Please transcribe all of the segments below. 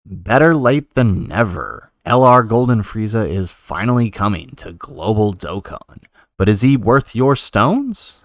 Better late than never. Lr Golden Frieza is finally coming to Global Dokkan. But is he worth your stones?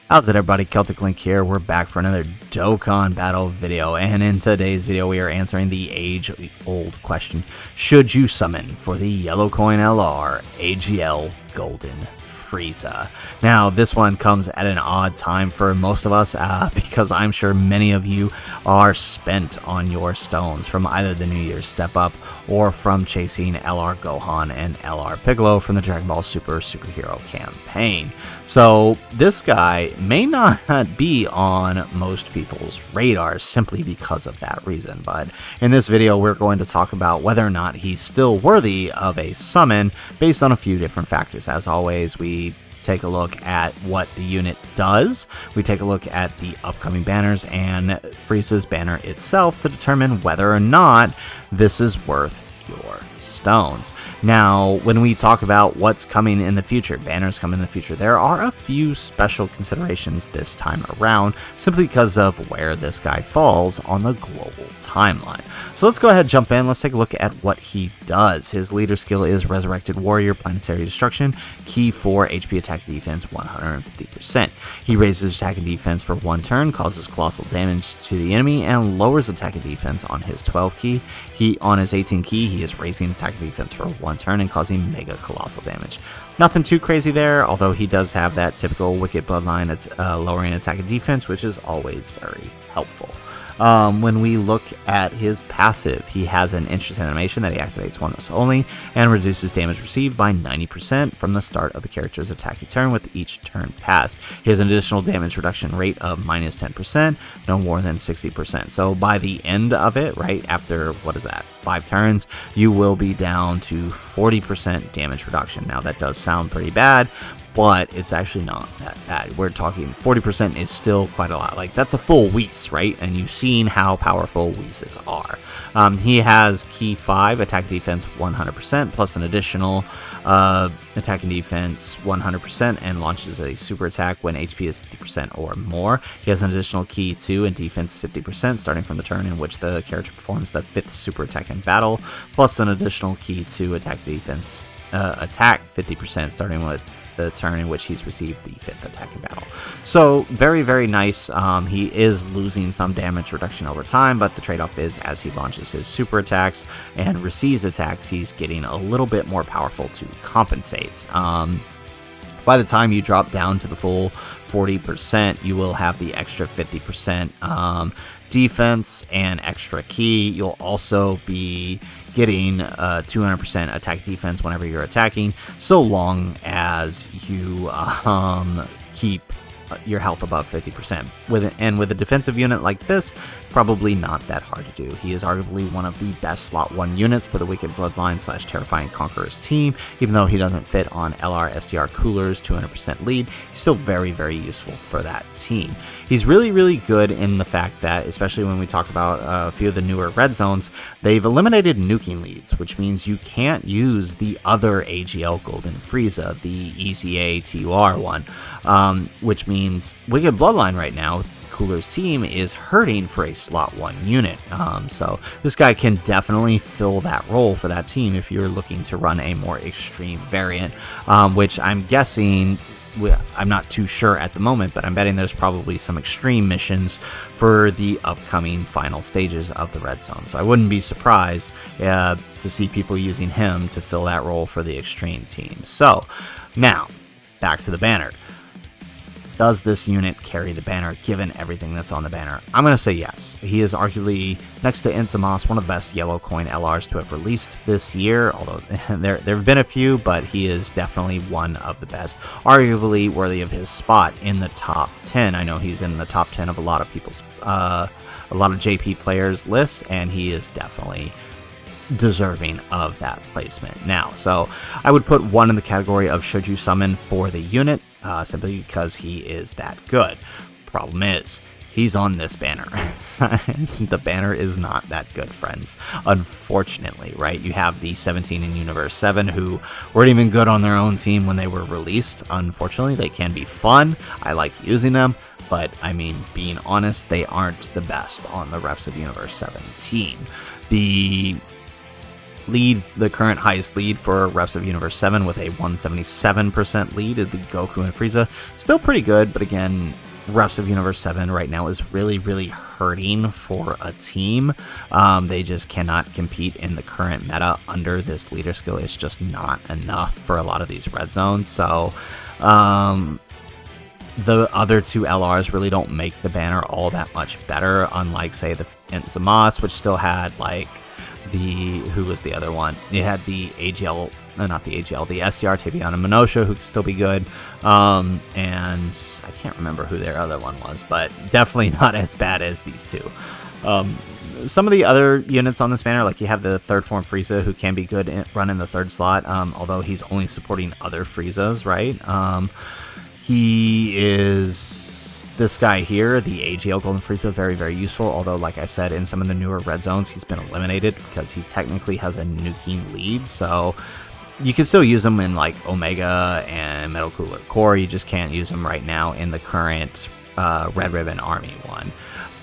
How's it, everybody? Celtic Link here. We're back for another Dokkan battle video, and in today's video we are answering the age-old question: should you summon for the Yellow Coin LR AGL Golden Frieza? Now, this one comes at an odd time for most of us because I'm sure many of you are spent on your stones from either the New Year's Step Up or from chasing LR Gohan and LR Piccolo from the Dragon Ball Super Superhero campaign. So this guy may not be on most people's radars simply because of that reason, but in this video we're going to talk about whether or not he's still worthy of a summon based on a few different factors. As always, we take a look at what the unit does, we take a look at the upcoming banners and Frieza's banner itself to determine whether or not this is worth your stones. Now, when we talk about what's coming in the future, banners coming in the future, there are a few special considerations this time around simply because of where this guy falls on the global timeline. So let's go ahead and jump in. Let's take a look at what he does. His leader skill is Resurrected Warrior, Planetary Destruction, key for HP attack defense 150%. He raises attack and defense for one turn, causes colossal damage to the enemy, and lowers attack and defense on his 12 key. On his 18 key, he is raising attack and defense for one turn and causing mega colossal damage. Nothing too crazy there, although he does have that typical Wicked Bloodline that's lowering attack and defense, which is always very helpful. When we look at his passive, he has an interest animation that he activates once only and reduces damage received by 90% from the start of the character's attacking turn with each turn passed. He has an additional damage reduction rate of minus 10%, no more than 60%. So by the end of it, right after, 5 turns, you will be down to 40% damage reduction. Now that does sound pretty bad, but it's actually not that bad. We're talking 40% is still quite a lot. Like, that's a full Whis, right? And you've seen how powerful Whis are. He has key 5, attack defense 100%, plus an additional attack and defense 100%, and launches a super attack when HP is 50% or more. He has an additional key 2 and defense 50%, starting from the turn in which the character performs the 5th super attack in battle, plus an additional key 2 attack defense attack 50%, starting with the turn in which he's received the 5th attack in battle. So very, very nice. He is losing some damage reduction over time, but the trade-off is as he launches his super attacks and receives attacks, he's getting a little bit more powerful to compensate. By the time you drop down to the full 40%, you will have the extra 50% defense and extra key. You'll also be getting 200% attack defense whenever you're attacking, so long as you keep your health above 50%. With a defensive unit like this, probably not that hard to do. He is arguably one of the best slot 1 units for the Wicked Bloodline / Terrifying Conquerors team. Even though he doesn't fit on LR SDR Cooler's 200% lead, he's still very, very useful for that team. He's really, really good in the fact that, especially when we talk about a few of the newer red zones, they've eliminated nuking leads, which means you can't use the other AGL Golden Frieza, the EZA TUR one, which means Wicked Bloodline right now, Cooler's team, is hurting for a slot 1 unit. So this guy can definitely fill that role for that team if you're looking to run a more extreme variant, which I'm guessing, I'm not too sure at the moment, but I'm betting there's probably some extreme missions for the upcoming final stages of the red zone. So I wouldn't be surprised to see people using him to fill that role for the extreme team. So now back to the banner. Does this unit carry the banner given everything that's on the banner? I'm going to say yes. He is arguably, next to Insamas, one of the best yellow coin LRs to have released this year, although there have been a few, but he is definitely one of the best, arguably worthy of his spot in the top 10. I know he's in the top 10 of a lot of people's, a lot of JP players' lists, and he is definitely deserving of that placement now. So I would put 1 in the category of should you summon for the unit, simply because he is that good. Problem is, he's on this banner. The banner is not that good, friends. Unfortunately, right? You have the 17 in Universe 7 who weren't even good on their own team when they were released. Unfortunately, they can be fun. I like using them, but I mean, being honest, they aren't the best on the Reps of Universe 7 team. The current highest lead for reps of Universe 7 with a 177% lead is the Goku and Frieza. Still pretty good, but again, reps of Universe 7 right now is really, really hurting for a team. They just cannot compete in the current meta under this leader skill. It's just not enough for a lot of these red zones. So, the other two LRs really don't make the banner all that much better, unlike, say, the Zamas, which still had, like, who was the other one? You had the AGL, not the AGL, the SDR, Tabiana Minosha, who could still be good. And I can't remember who their other one was, but definitely not as bad as these two. Some of the other units on this banner, like you have the third form Frieza, who can be good run in the third slot, although he's only supporting other Friezas, right? He is this guy here, the AGL Golden Frieza, very, very useful. Although, like I said, in some of the newer red zones, he's been eliminated because he technically has a nuking lead. So you can still use him in like Omega and Metal Cooler Core. You just can't use him right now in the current Red Ribbon Army one.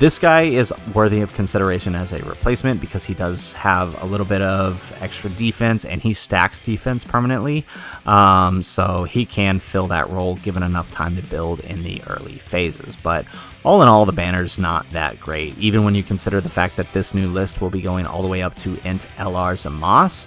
This guy is worthy of consideration as a replacement because he does have a little bit of extra defense and he stacks defense permanently. So he can fill that role given enough time to build in the early phases. But all in all, the banner's not that great, even when you consider the fact that this new list will be going all the way up to Int LR Zamas.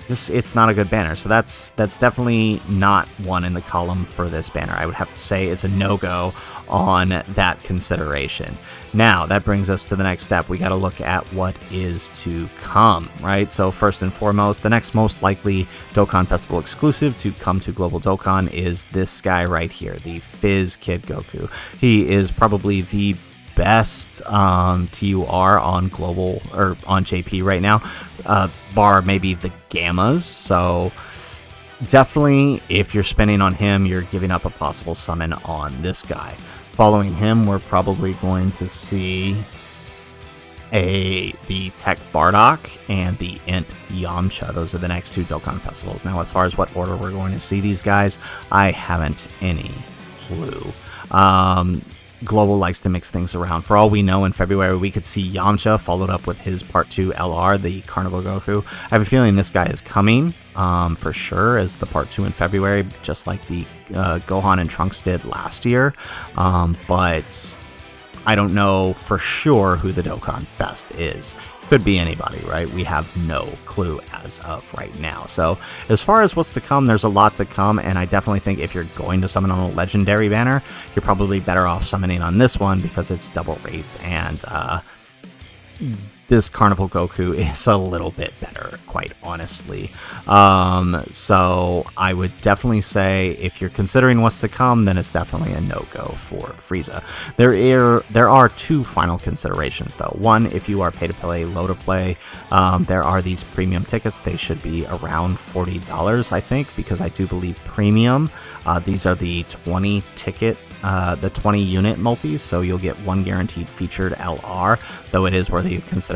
It's not a good banner, so that's definitely not one in the column for this banner. I would have to say it's a no-go on that consideration. Now, that brings us to the next step. We got to look at what is to come, right? So first and foremost, the next most likely Dokkan Festival exclusive to come to Global Dokkan is this guy right here, the Fizz Kid Goku. He is probably the best TUR on global or on JP right now, bar maybe the Gammas. So definitely, if you're spending on him, you're giving up a possible summon on this guy. Following him, we're probably going to see the Tech Bardock and the Int Yamcha. Those are the next two Dokkan Festivals. Now, as far as what order we're going to see these guys, I haven't any clue. Global likes to mix things around. For all we know, in February, we could see Yamcha followed up with his Part 2 LR, the Carnival Goku. I have a feeling this guy is coming for sure as the Part 2 in February, just like the Gohan and Trunks did last year. But I don't know for sure who the Dokkan Fest is. Could be anybody, right? We have no clue as of right now. So as far as what's to come, there's a lot to come, and I definitely think if you're going to summon on a legendary banner, you're probably better off summoning on this one because it's double rates, and this Carnival Goku is a little bit better, quite honestly. So I would definitely say if you're considering what's to come, then it's definitely a no-go for Frieza. There are two final considerations, though. One, if you are pay-to-play, low-to-play, there are these premium tickets. They should be around $40, I think, because I do believe premium. These are the 20 ticket, the 20 unit multis, so you'll get one guaranteed featured LR, though it is worthy of consideration.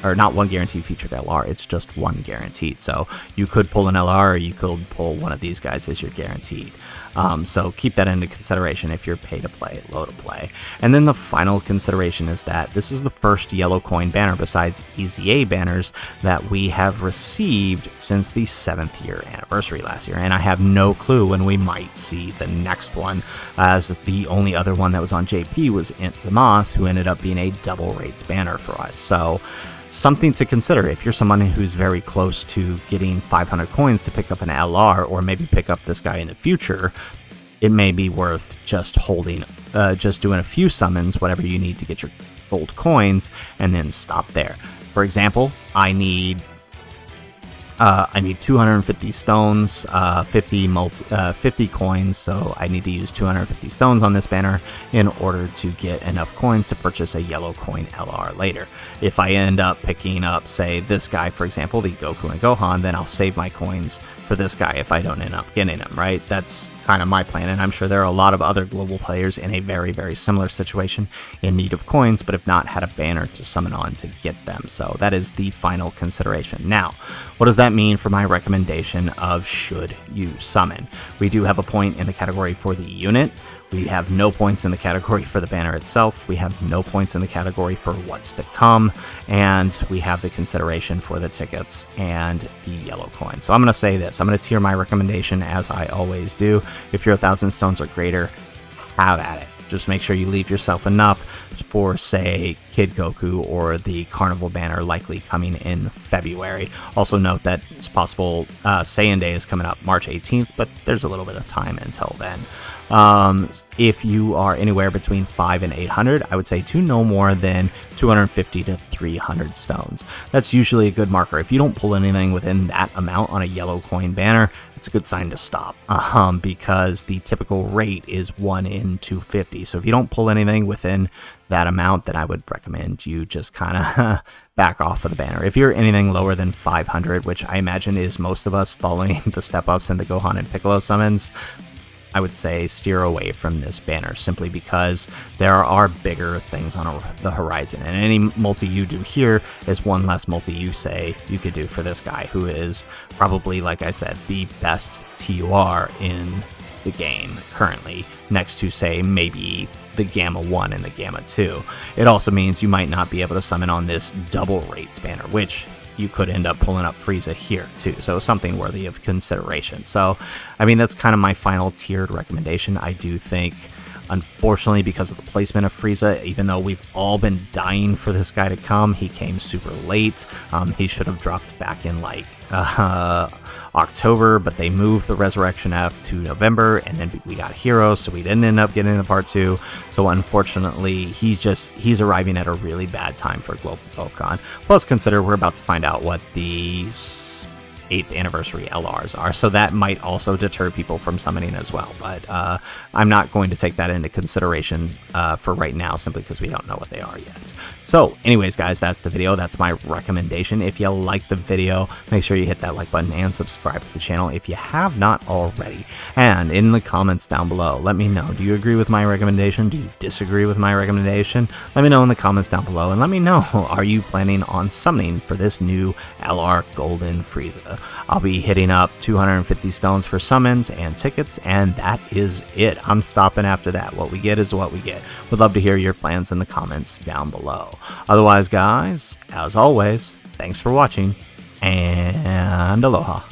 Or not one guaranteed featured LR, it's just one guaranteed. So you could pull an LR or you could pull one of these guys as your guaranteed. So keep that into consideration if you're pay to play, low to play. And then the final consideration is that this is the first yellow coin banner besides EZA banners that we have received since the 7th year anniversary last year. And I have no clue when we might see the next one, as the only other one that was on JP was Int Zamas, who ended up being a double rates banner for us. So something to consider if you're someone who's very close to getting 500 coins to pick up an LR, or maybe pick up this guy in the future. It may be worth just holding, just doing a few summons, whatever you need to get your gold coins, and then stop there. For example, I need 250 stones, 50 coins, so I need to use 250 stones on this banner in order to get enough coins to purchase a yellow coin LR later. If I end up picking up, say, this guy, for example, the Goku and Gohan, then I'll save my coins for this guy if I don't end up getting him, right? That's kind of my plan, and I'm sure there are a lot of other global players in a very, very similar situation in need of coins, but have not had a banner to summon on to get them. So that is the final consideration. Now, what does that mean for my recommendation of should you summon? We do have a point in the category for the unit. We have no points in the category for the banner itself. We have no points in the category for what's to come. And we have the consideration for the tickets and the yellow coins. So I'm going to say this. I'm going to tier my recommendation as I always do. If you're 1,000 stones or greater, have at it. Just make sure you leave yourself enough for, say, Kid Goku or the Carnival banner likely coming in February. Also note that it's possible Saiyan Day is coming up March 18th, but there's a little bit of time until then. If you are anywhere between 5 and 800, I would say to no more than 250 to 300 stones. That's usually a good marker. If you don't pull anything within that amount on a yellow coin banner, it's a good sign to stop, because the typical rate is 1 in 250. So if you don't pull anything within that amount, then I would recommend you just kind of back off of the banner. If you're anything lower than 500, which I imagine is most of us following the step-ups and the Gohan and Piccolo summons, I would say steer away from this banner simply because there are bigger things on the horizon. And any multi you do here is one less multi you say you could do for this guy, who is probably, like I said, the best TUR in the game currently, next to, say, maybe the Gamma 1 and the Gamma 2. It also means you might not be able to summon on this double rates banner, which you could end up pulling up Frieza here too, so something worthy of consideration. So, I mean, that's kind of my final tiered recommendation. I do think, unfortunately, because of the placement of Frieza, even though we've all been dying for this guy to come, he came super late. He should have dropped back in like October, but they moved the Resurrection F to November, and then we got Heroes, so we didn't end up getting the part 2. So unfortunately, he's arriving at a really bad time for Global Dokkan. Plus, consider we're about to find out what the 8th anniversary LRs are, so that might also deter people from summoning as well, but I'm not going to take that into consideration for right now, simply because we don't know what they are yet. So anyways, guys, that's the video. That's my recommendation. If you liked the video, make sure you hit that like button and subscribe to the channel if you have not already. And in the comments down below, let me know, do you agree with my recommendation? Do you disagree with my recommendation? Let me know in the comments down below, and let me know, are you planning on summoning for this new Lr Golden Frieza? I'll be hitting up 250 stones for summons and tickets, and that is it. I'm stopping after that. What we get is what we get. Would love to hear your plans in the comments down below. Otherwise, guys, as always, thanks for watching, and aloha.